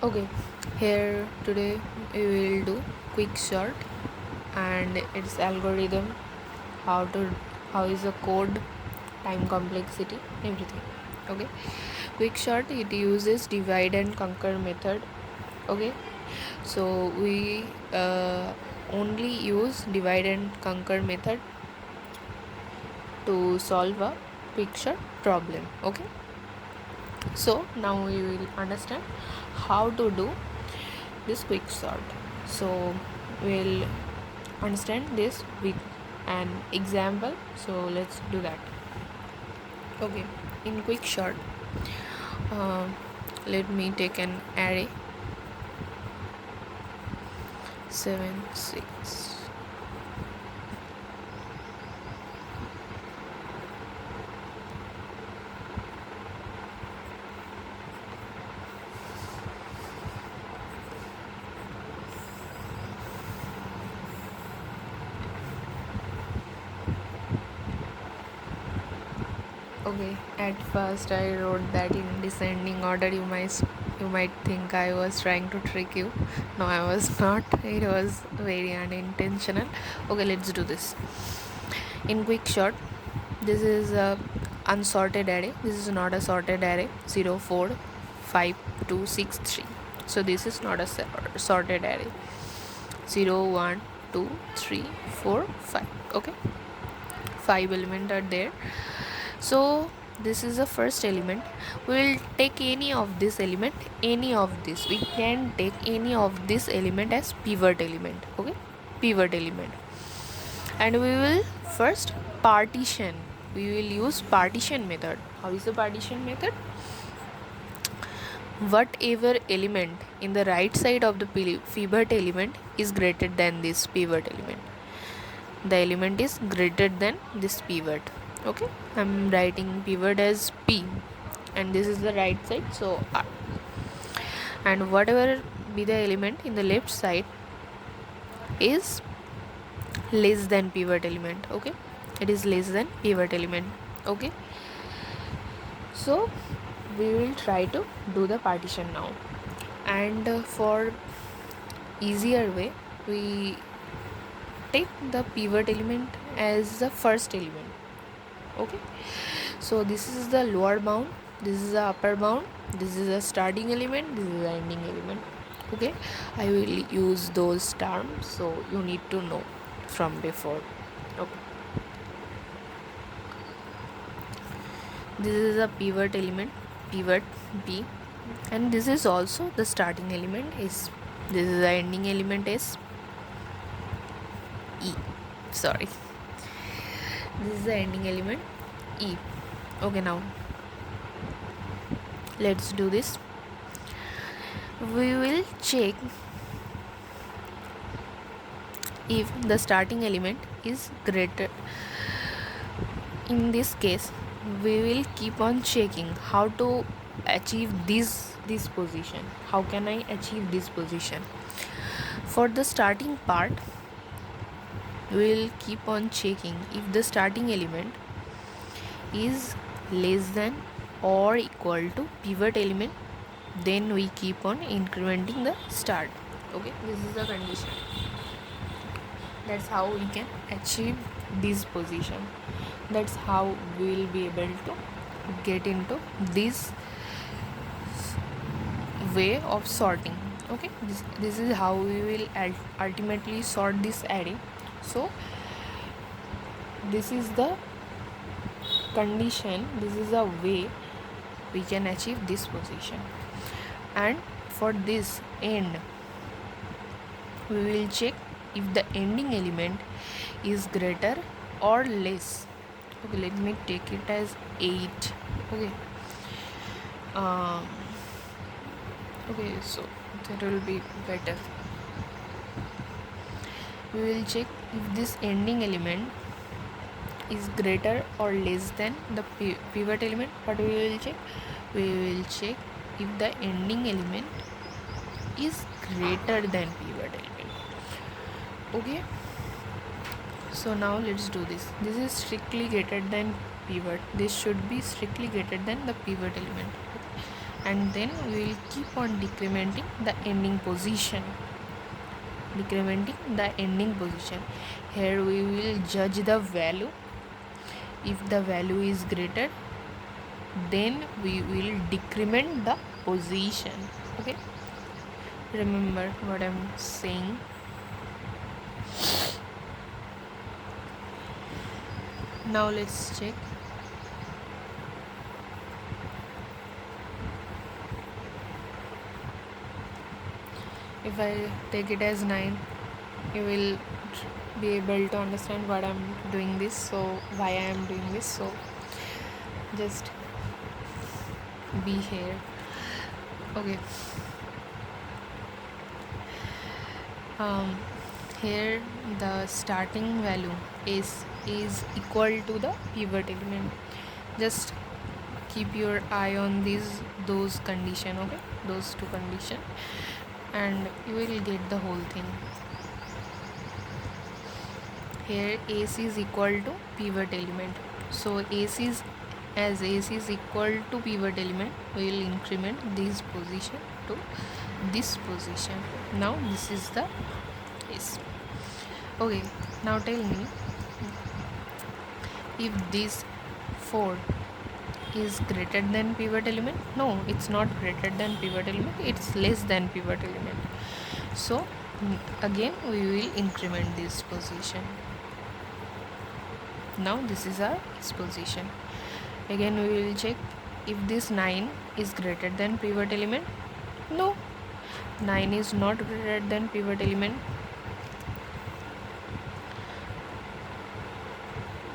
Okay, here today we will do quick sort and its algorithm, how to how is the code, time complexity, everything. Okay, quick sort it uses divide and conquer method. Okay, so we only use divide and conquer method to solve a quick sort problem. Okay, so now we will understand how to do this quick sort. So we'll understand this with an example, so let's do that. Okay, in quick sort, uh, let me take an array 7 6. Okay, at first I wrote that in descending order. You might think I was trying to trick you. No, I was not. It was very unintentional. Okay, let's do this. In quick sort, this is a unsorted array. This is not a sorted array. 0 4 5 2 6 3. So this is not a sorted array. 0 1 2 3 4 5. Okay, 5 elements are there. So this is the first element. We will take any of this element, any of this. We can take any of this element as pivot element. Okay, pivot element. And we will first partition. We will use partition method. How is the partition method? Whatever element in the right side of the pivot element is greater than this pivot element, the element is greater than this pivot. Okay, I'm writing pivot as P, and this is the right side, so R. And whatever be the element in the left side is less than pivot element. Okay, it is less than pivot element. Okay, so we will try to do the partition now. And for easier way, we take the pivot element as the first element. Okay, so this is the lower bound, this is the upper bound, this is the starting element, this is the ending element. Okay, I will use those terms, so you need to know from before. Okay, this is a pivot element, pivot B, and this is also the starting element is, this is the ending element is E, sorry, this is the ending element E. Okay, now let's do this. We will check if the starting element is greater. In this case, we will keep on checking how to achieve this position. How can I achieve this position? For the starting part, we will keep on checking if the starting element is less than or equal to pivot element, then we keep on incrementing the start. Okay, this is the condition. That's how we can achieve this position. That's how we will be able to get into this way of sorting. Okay, this is how we will ultimately sort this array. So this is the condition, this is a way we can achieve this position. And for this end, we will check if the ending element is greater or less. Okay, let me take it as 8. Okay, um, okay, so that will be better. We will check if this ending element is greater or less than the pivot element. What we will check? We will check if the ending element is greater than pivot element. Okay, so now let's do this. This is strictly greater than pivot. This should be strictly greater than the pivot element. and then we will keep on decrementing the ending position. Here we will judge the value. If the value is greater, then we will decrement the position. Okay, remember what I'm saying. Now let's check. If I take it as 9, you will be able to understand what I'm doing this, so why I am doing this. So just be here. Okay, here the starting value is equal to the pivot element. Just keep your eye on those condition, okay, those two condition, and you will get the whole thing. Here AC is equal to pivot element, so AC is equal to pivot element, we will increment this position to this position. Now this is the case. Okay, now tell me, if this 4 is greater than pivot element? No, it's not greater than pivot element, it's less than pivot element. So again we will increment this position. Now this is our X position. Again we will check if this 9 is greater than pivot element. No, 9 is not greater than pivot element.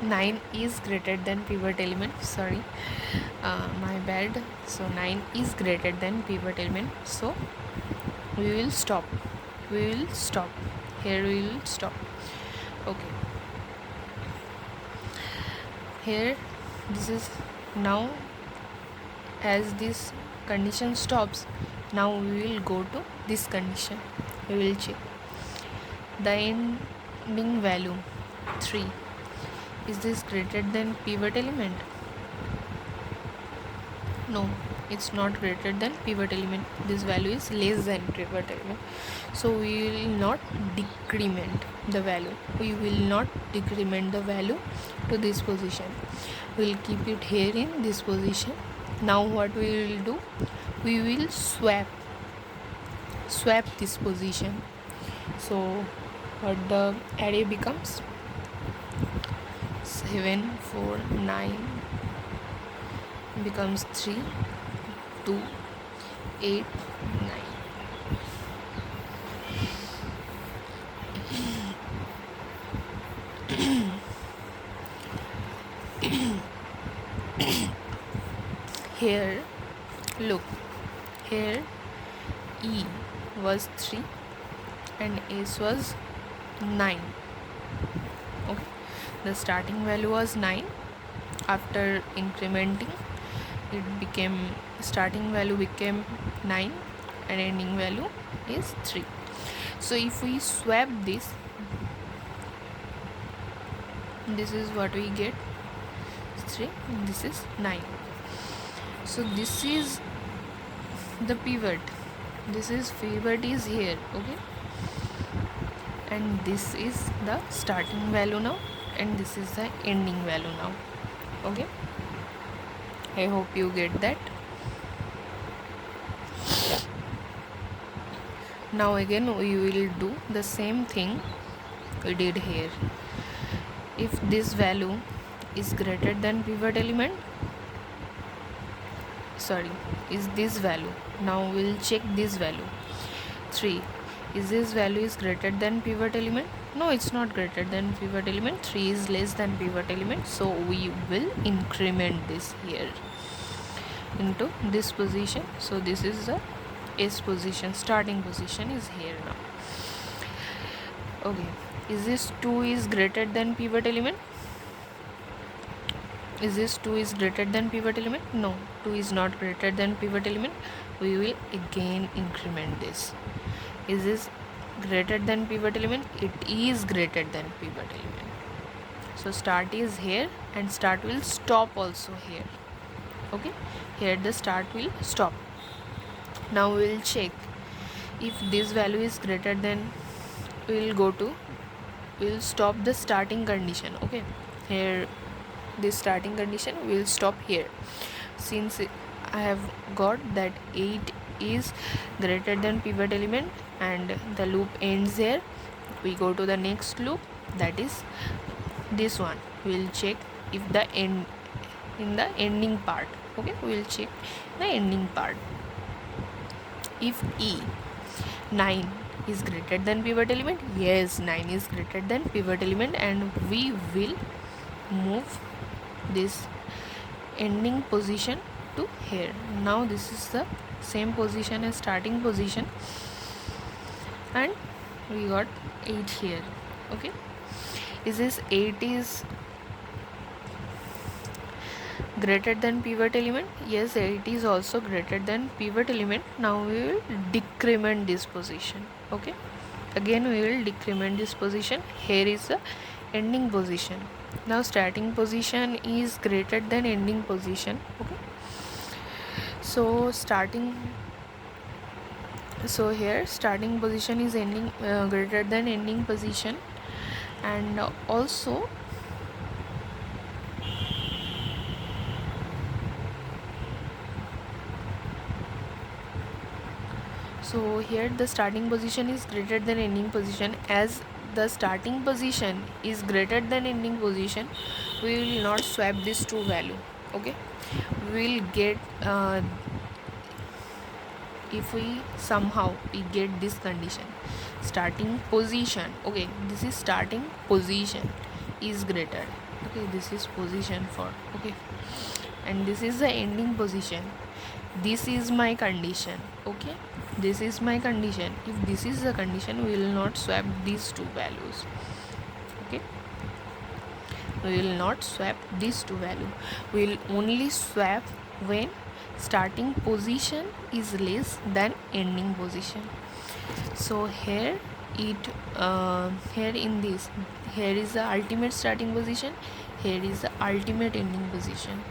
9 is greater than pivot element, sorry, my bad. So 9 is greater than pivot element, so we will stop here, we will stop. Okay, here this is now, as this condition stops, now we will go to this condition. We will check the ending value 3. Is this greater than pivot element? No, it's not greater than pivot element. This value is less than pivot element, so we will not decrement the value. We will not decrement the value to this position. We will keep it here in this position. Now what we will do, we will swap this position. So what the array becomes, 7 4 9 becomes 3 2 8 9. Here look, here E was 3 and S was 9. Okay, the starting value was 9. After incrementing, it became, starting value became 9 and ending value is 3. So if we swap this is what we get, 3, and this is 9. So this is the pivot, this is pivot is here, okay, and this is the starting value now, and this is the ending value now. Okay, I hope you get that. Now again we will do the same thing we did here. If this value is greater than pivot element, sorry, is this value, now we'll check this value 3. Is this value is greater than pivot element? No, it's not greater than pivot element. 3 is less than pivot element, so we will increment this here into this position. So this is the S position, starting position is here now. Okay, is this 2 is greater than pivot element? Is this 2 is greater than pivot element? No, 2 is not greater than pivot element. We will again increment this. Is this greater than pivot element? It is greater than pivot element. So start is here and start will stop also here. Okay, here the start will stop. Now we will check if this value is greater than, we will stop the starting condition. Okay, here this starting condition will stop here. Since I have got that 8 is greater than pivot element and the loop ends here, we go to the next loop, that is this one. We will check if the end in the ending part. Okay, we will check the ending part. If 9 is greater than pivot element, yes, 9 is greater than pivot element, and we will move this ending position to here. Now this is the same position as starting position, and we got 8 here. Okay, is this 8 is greater than pivot element? Yes, 8 is also greater than pivot element. Now we will decrement this position. Okay, again we will decrement this position. Here is the ending position. Now starting position is greater than ending position. Okay, so here starting position is ending greater than ending position, and also so here the starting position is greater than ending position. As the starting position is greater than ending position, we will not swap this two value. Okay, we will get if we somehow we get this condition, starting position, okay, this is starting position is greater, okay, this is position for, okay, and this is the ending position, this is my condition. Okay, this is my condition. If this is the condition, we will not swap these two values. Okay, we will not swap these two values. We will only swap when starting position is less than ending position. So here here in this, here is the ultimate starting position, here is the ultimate ending position.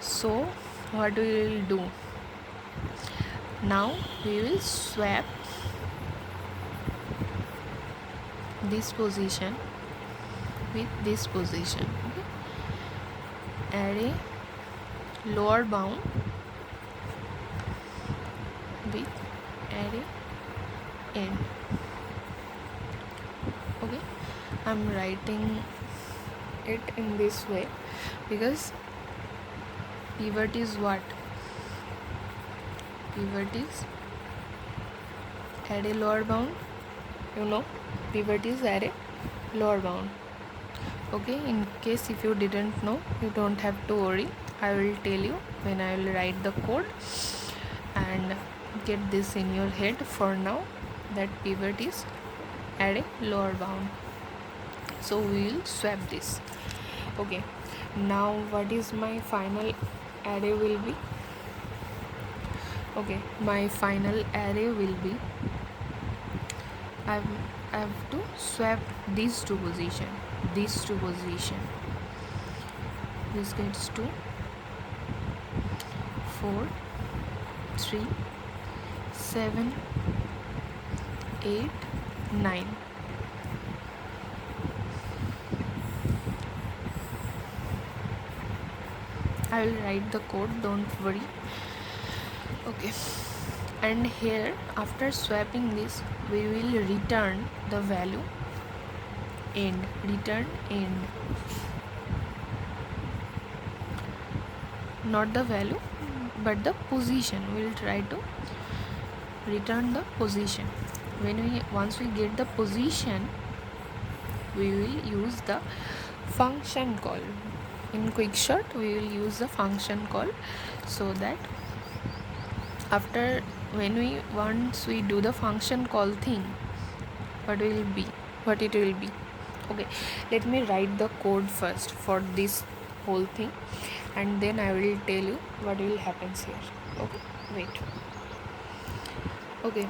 So what we will do now, we will swap this position with this position. Okay, add a lower bound with add a end. Okay, I'm writing it in this way because pivot is what? Pivot is add a lower bound. You know, pivot is add a lower bound. Okay, in case if you didn't know, you don't have to worry. I will tell you when I will write the code, and get this in your head for now, that pivot is add a lower bound. So we will swap this. Okay, now what is my final array will be? Okay, my final array will be, I have to swap these two position, this gets to 4 3 7 8 9. I will write the code, don't worry. Okay, and here after swapping this, we will return the value end, return end, not the value but the position. We will try to return the position. Once we get the position, we will use the function call. In Quickshot we will use the function call, so that after once we do the function call thing, what it will be. Okay, let me write the code first for this whole thing, and then I will tell you what will happen here. Okay, wait. Okay,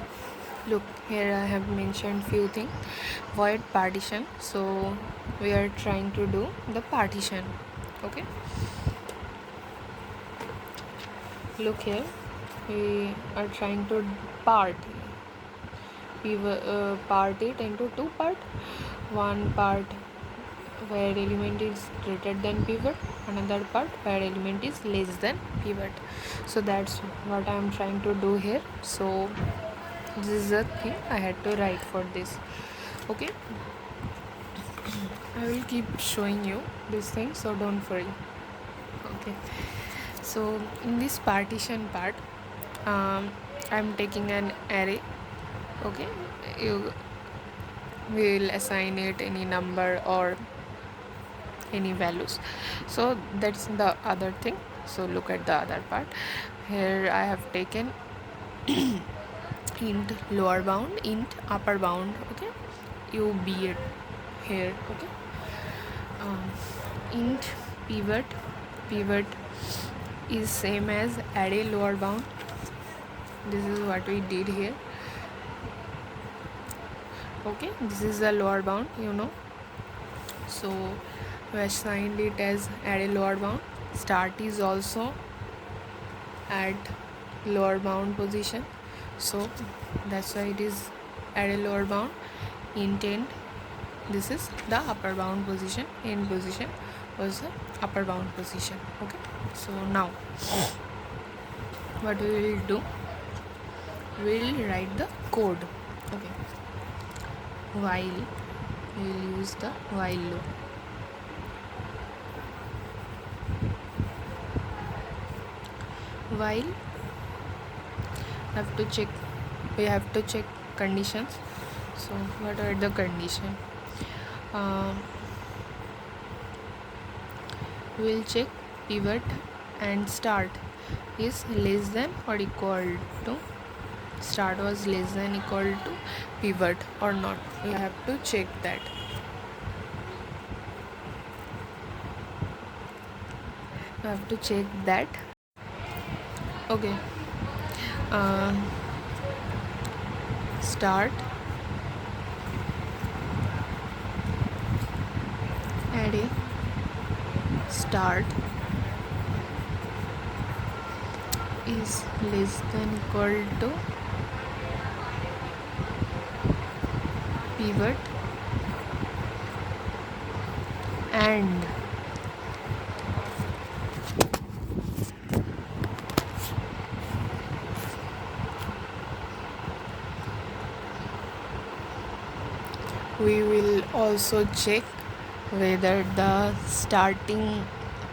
look, here I have mentioned few things. Void partition, so we are trying to do the partition. Okay, look here, we are trying to part part it into two parts. One part where element is greater than pivot, another part where element is less than pivot. So that's what I am trying to do here. So this is the thing I had to write for this. Okay, I will keep showing you this thing, so don't worry. Okay, so in this partition part, I'm taking an array. Okay, you will assign it any number or any values. So that's the other thing. So look at the other part. Here I have taken int lower bound, int upper bound. Okay, you be it here. Okay, int pivot is same as array lower bound. This is what we did here. Okay, this is the lower bound, so we assigned it as array lower bound. Start is also at lower bound position, so that's why it is array lower bound. End, this is the upper bound position. End position was the upper bound position. Okay, so now what we will do, we will write the code. Okay, while we will use the while loop. While we have to check conditions. So what are the condition? We'll check pivot and start is less than or equal to, start was less than equal to pivot or not. We have to check that. We have to check that. Okay, start array start is less than equal to pivot and we will also check whether the starting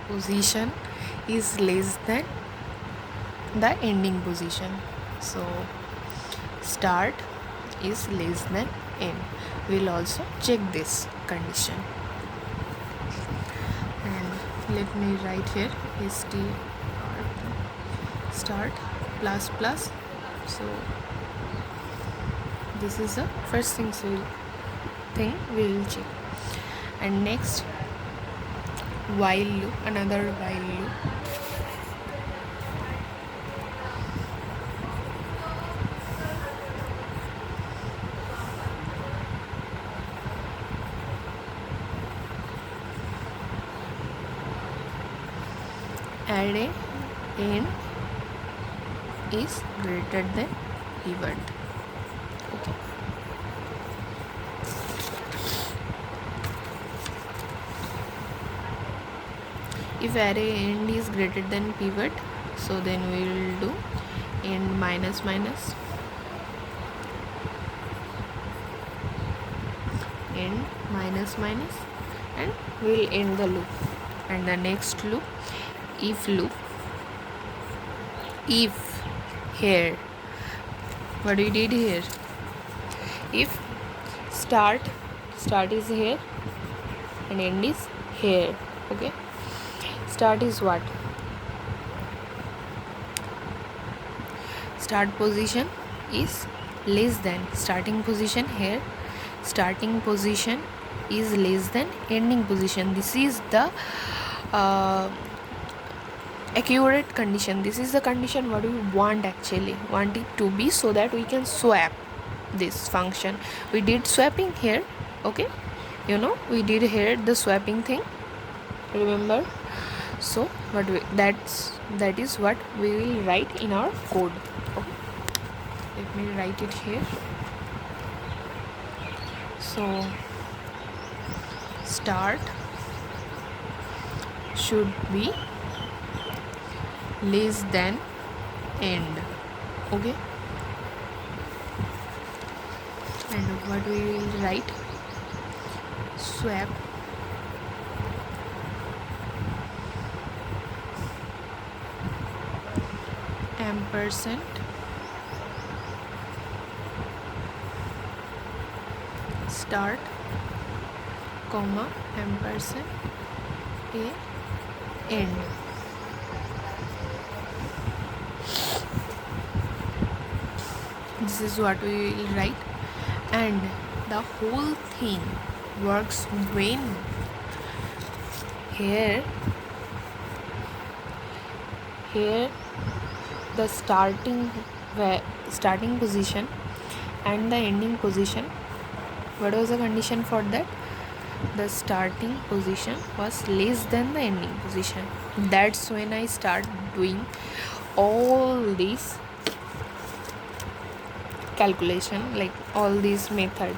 position is less than the ending position. So start is less than end. We'll also check this condition, and let me write here start plus plus. So this is the first thing we will check. And next, while loop, another while loop. Array end is greater than pivot. Okay. If array end is greater than pivot, so then we will do end minus minus, end minus minus, and we will end the loop. And the next loop, if loop, if here, what we did here, if start is here and end is here. Okay, start is what? Start position is less than starting position. Here starting position is less than ending position. This is the accurate condition. This is the condition what we want it to be, so that we can swap this function. We did swapping here. Okay, we did here the swapping thing, remember? So that is what we will write in our code. Okay, let me write it here. So start should be less than end. Okay, and what we will write, swap ampersand start comma ampersand a end. This is what we will write, and the whole thing works when here the starting position and the ending position, what was the condition for that? The starting position was less than the ending position. That's when I start doing all this calculation, like all this method.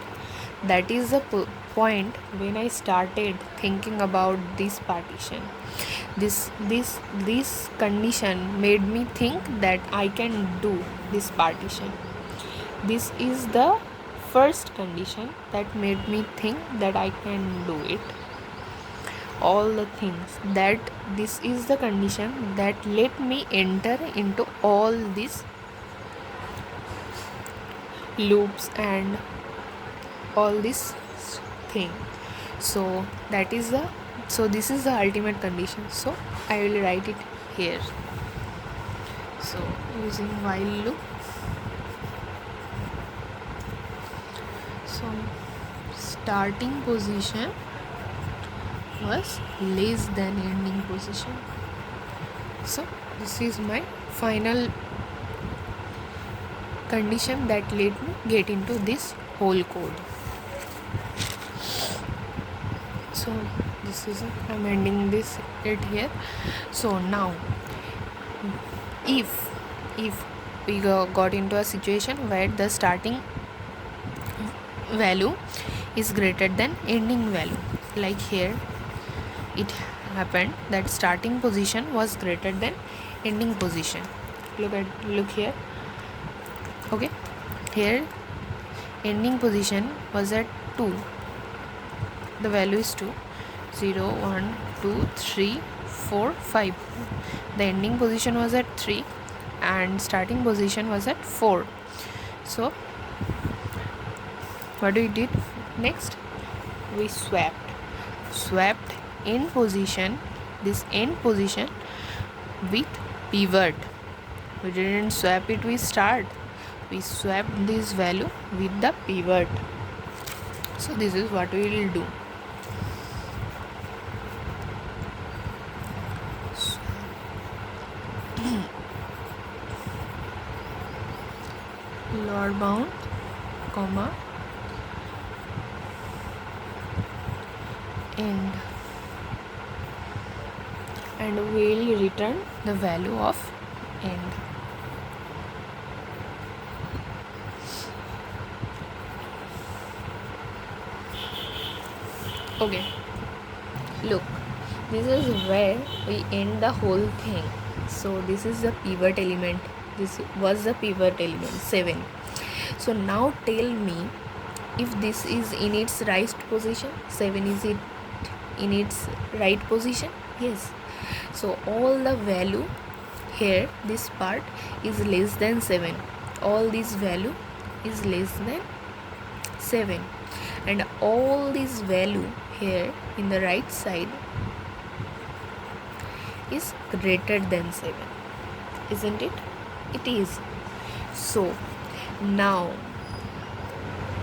That is the point when I started thinking about this partition. This condition made me think that I can do this partition. This is the first condition that made me think that I can do it. All the things that this is the condition that let me enter into all these loops and all this thing. So this is the ultimate condition. So I will write it here. So using while loop, so starting position was less than ending position. So this is my final condition that let me get into this whole code. So this is I'm ending this it here. So now if we got into a situation where the starting value is greater than ending value, like here it happened that starting position was greater than ending position. Look here. Okay, here ending position was at 2, the value is 2, 0 1 2 3 4 5. The ending position was at 3 and starting position was at 4. So what we did next, we swapped end position, this end position with pivot. We didn't swap it with start, we swapped this value with the pivot. So this is what we will do. Lower bound comma end, and we will return the value of end. Okay, look, this is where we end the whole thing. So this is the pivot element, this was the pivot element 7. So now tell me if this is in its right position. 7 is it in its right position? Yes. So all the value here, this part is less than 7, all this value is less than 7, and all this value here in the right side is greater than 7, isn't it? It is. So now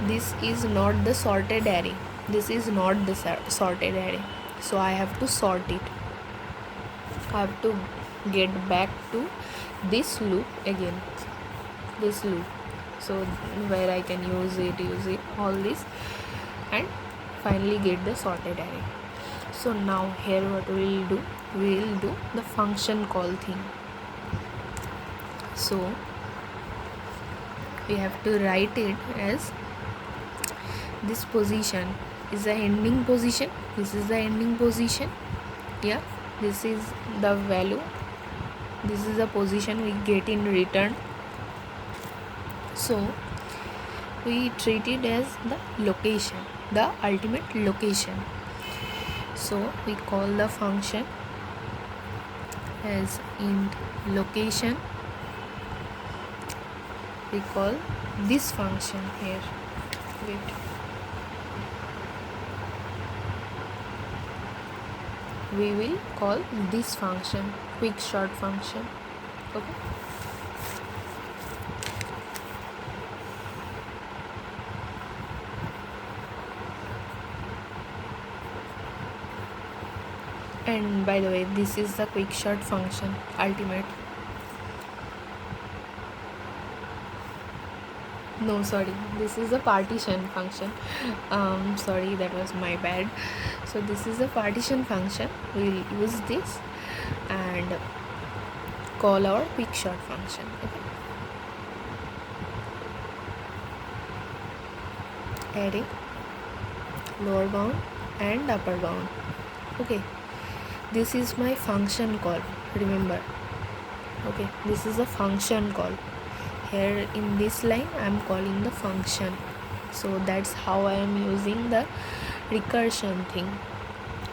this is not the sorted array, this is not the sorted array, so I have to sort it. I have to get back to this loop again, this loop, so where I can use it all this and finally get the sorted array. So now here what we will do, we will do the function call thing. So we have to write it as this position is the ending position, this is the ending position, yeah, this is the value, this is the position we get in return. So we treat it as the location, the ultimate location. So we call the function as int location. We call this function here, wait, we will call this function quick short function. Okay, and by the way, this is the quick short function ultimate. No, sorry, this is a partition function. Sorry, that was my bad. So this is a partition function. We'll use this and call our quick short function. Okay, array, lower bound and upper bound. Okay, this is my function call, remember. Okay, this is a function call. Here in this line I am calling the function, so that's how I am using the recursion thing,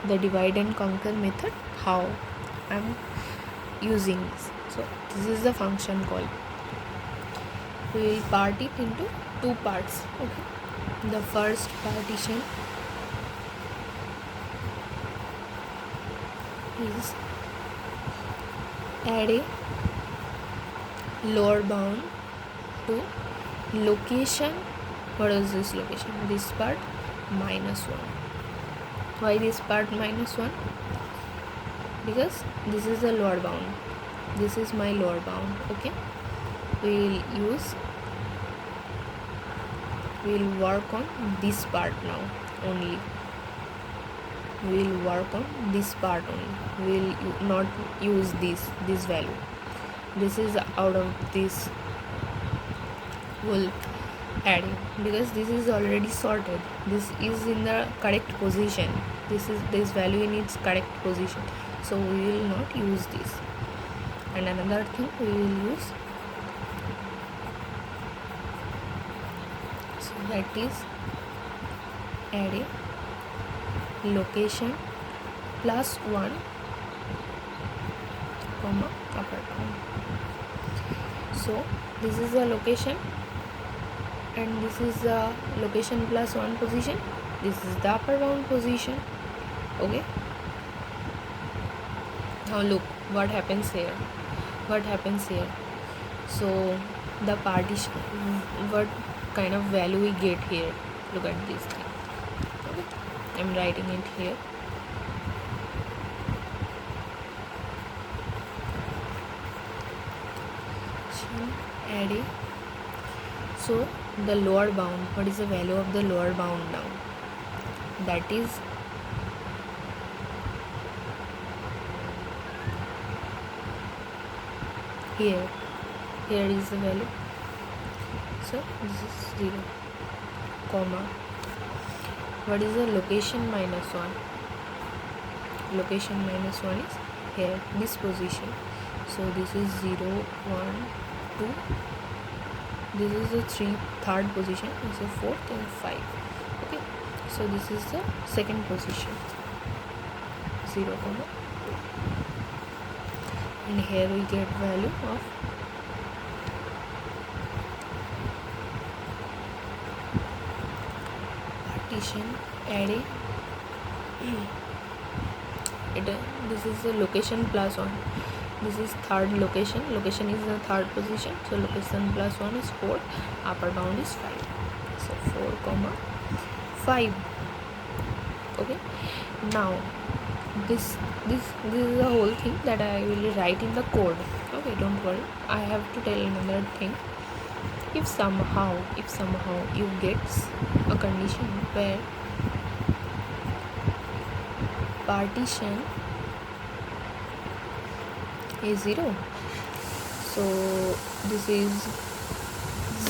the divide and conquer method, how I am using this. So this is the function call. We will part it into two parts. Okay, the first partition is array lower bound to location. What is this location? This part -1. Why this part -1? Because this is the lower bound, this is my lower bound. Okay, we'll work on this part now only. We'll work on this part only. We'll not use this value. This is out of this whole array because this is already sorted. This is in the correct position. This value in its correct position. So we will not use this. And another thing we will use, so that is array location plus 1 comma upper bound. So this is the location and this is the location plus 1 position, this is the upper bound position. Okay, now look what happens here. So the partition, what kind of value we get here, look at this thing. Okay, I'm writing it here. Array, so the lower bound, what is the value of the lower bound now? That is here is the value. So this is 0 comma, what is the location -1? Location -1 is here, this position. So this is 0 1 2, this is the third position, this is 4th and 5. Okay, so this is the second position, 0 comma 2, and here we get value of partition array. This is the location plus 1, this is third location is the third position, so location plus 1 is 4, upper bound is 5, so 4 comma 5. Okay, now this is the whole thing that I will write in the code. Okay, don't worry, I have to tell another thing. If somehow you get a condition where partition a0. So this is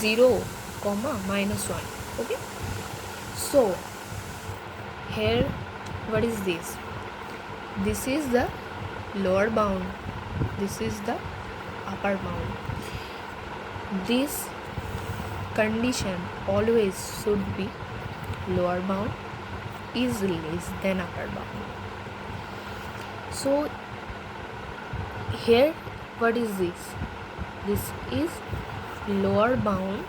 0 comma minus 1. Okay, so here what is this? This is the lower bound, this is the upper bound. This condition always should be lower bound is less than upper bound. So here what is this? This is lower bound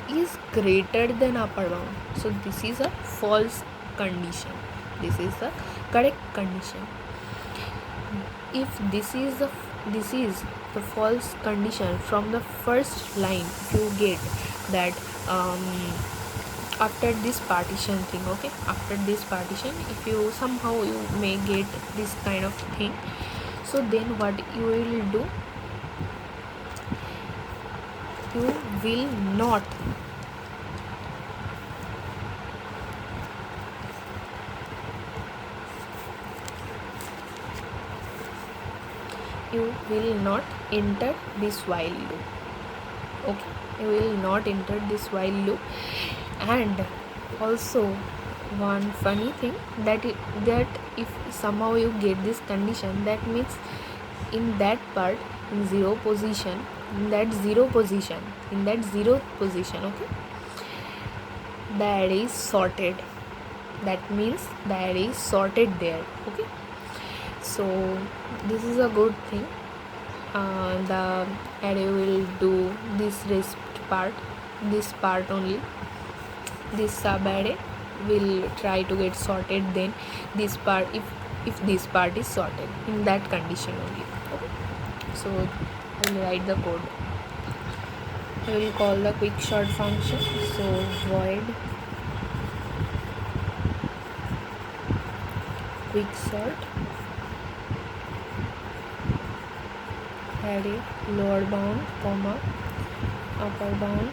is greater than upper bound. So this is a false condition. This is the correct condition. If this is the false condition from the first line, if you get that after this partition thing, okay, after this partition, if you somehow you may get this kind of thing, so then what you will do, you will not enter this while loop. Okay, you will not enter this while loop. And also one funny thing that if somehow you get this condition, that means in that part, in zeroth position, okay, the array is sorted. That means the array is sorted there. Okay, so this is a good thing. The array will do this rest part, this part only. This sub array will try to get sorted, then this part, if this part is sorted, in that condition only. Okay, so I will write the code. I will call the quick sort function. So void quick sort array lower bound comma upper bound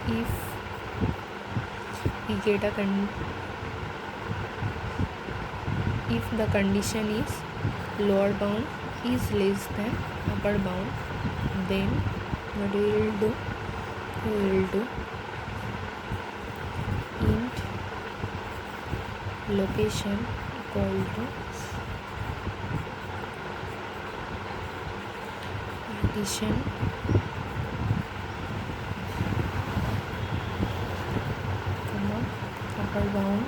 if we get if the condition is lower bound is less than upper bound, then what we will do, int location equal to partition comma upper bound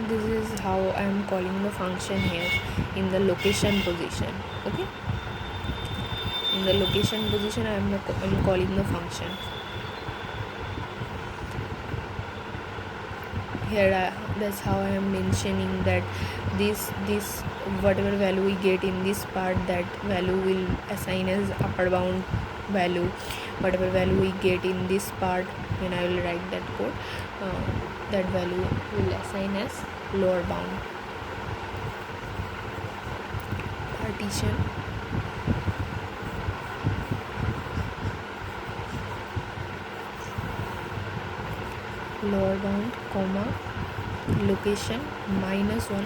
this is how I am calling the function here in the location position. Okay, in the location position I am calling the function here. That's how I am mentioning that this whatever value we get in this part, that value will assign as upper bound value. Whatever value we get in this part, when I will write that code, that value will assign as lower bound. Partition lower bound comma location -1.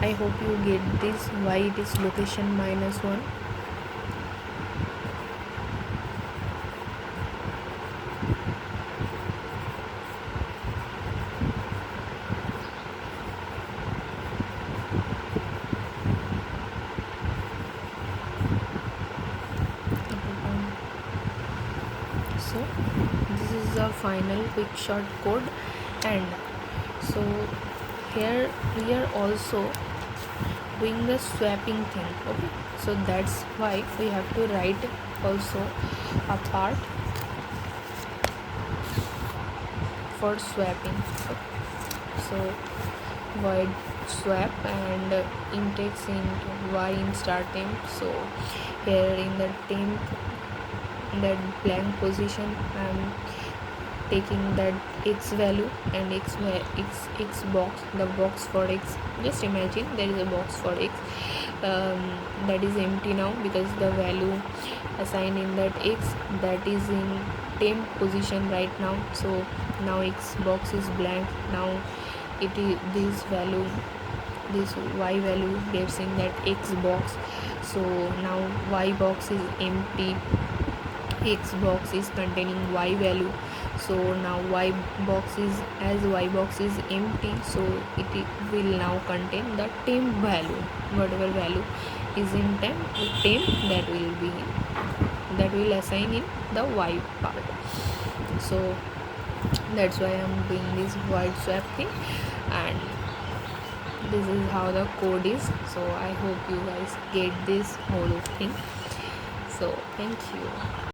I hope you get this, why it is location -1. So this is the final quick short code. And so here we are also doing the swapping thing. Okay, so that's why we have to write also a part for swapping. Okay, so void swap and index into y in start temp. So here in the temp, in that blank position, I'm taking that x value and x box, the box for x. Just imagine there is a box for x that is empty now, because the value assigned in that x, that is in temp position right now. So now x box is blank. Now it is this value, this y value gets in that x box. So now y box is empty, x box is containing y value. So now y box is, as y box is empty, so it will now contain the temp value. Whatever value is in temp, that will be, that will assign in the y part. So that's why I'm doing this void swap thing, and this is how the code is. So I hope you guys get this whole thing. So thank you.